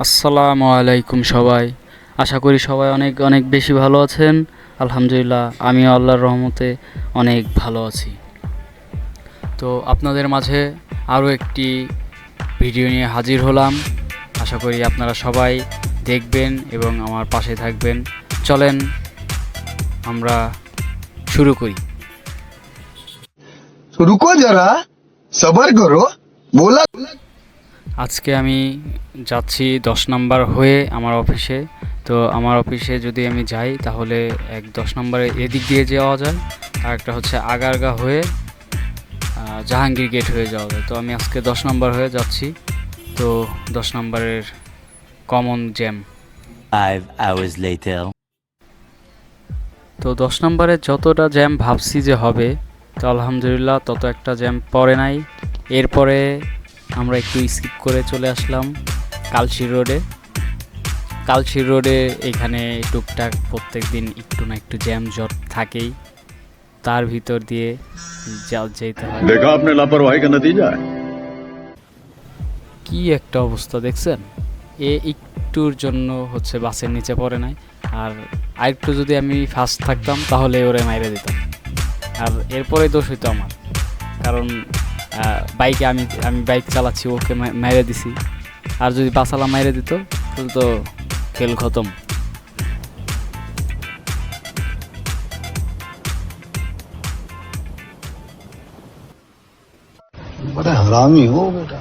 আসসালামু আলাইকুম সবাই। আশা করি সবাই অনেক অনেক বেশি ভালো আছেন। আলহামদুলিল্লাহ আমিও আল্লাহর রহমতে অনেক ভালো আছি। তো আপনাদের মাঝে আরও একটি ভিডিও নিয়ে হাজির হলাম। আশা করি আপনারা সবাই দেখবেন এবং আমার পাশে থাকবেন। চলেন আমরা শুরু করি। रुको जरा सबर करो बोला। আজকে আমি যাচ্ছি 10 নাম্বার হয়ে আমার অফিসে। তো আমার অফিসে যদি আমি যাই তাহলে 10 নম্বরে এদিক দিয়ে যাওয়া যায়, আর একটা হচ্ছে আগারগা হয়ে জাহাঙ্গীর গেট হয়ে যাওয়া যায়। তো আমি আজকে 10 নম্বর হয়ে যাচ্ছি। তো 10 নম্বরের কমন জ্যাম। 5 hours later. তো 10 নম্বরে যতটা জ্যাম ভাবছি যে হবে, তো আলহামদুলিল্লাহ তত একটা জ্যাম পড়ে নাই। এরপরে আমরা একটু স্কিপ করে চলে আসলাম কালশি রোডে। কালশি রোডে এখানে টুকটাক প্রত্যেক দিন একটু না একটু জ্যাম জট থাকেই, তার ভিতর দিয়ে যেতে হয়। देखा आपने लापरवाही का नतीजा है। কি একটা অবস্থা দেখছেন, একটুর জন্য হচ্ছে বাসের নিচে পড়ে নাই। আর আরেকটু যদি আমি ফাস্ট থাকতাম তাহলে ওরে মাইরে দিতাম। আর এরপরে দোষ হইতো আমার, কারণ বাইকে আমি আমি বাইক চালাচ্ছি, ওকে মাইরে দিছি। আর যদি বাসালা মাইরে দিত তাহলে তো খেল খতম। बड़ा हरामी हो बेटा।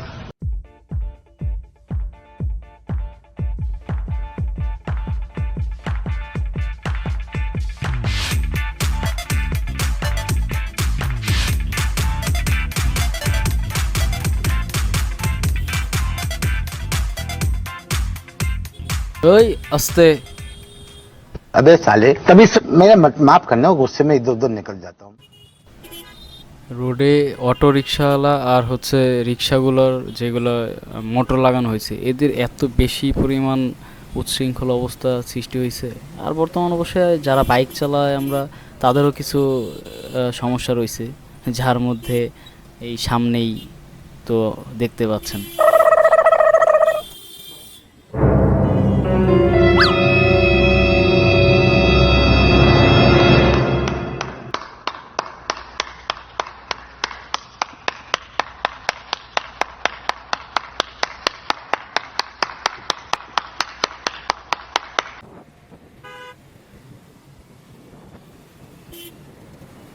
ওই আস্তে। अबे साले कभी मेरा माफ करना, गुस्से में इधर उधर निकल जाता हूँ। রোডে অটো রিক্সাওয়ালা আর হচ্ছে রিক্সাগুলোর যেগুলো মোটর লাগানো হয়েছে, এদের এত বেশি পরিমাণ উচ্ছৃঙ্খল অবস্থা সৃষ্টি হয়েছে। আর বর্তমান অবস্থায় যারা বাইক চালায় আমরা, তাদেরও কিছু সমস্যা রয়েছে, যার মধ্যে এই সামনেই তো দেখতে পাচ্ছেন।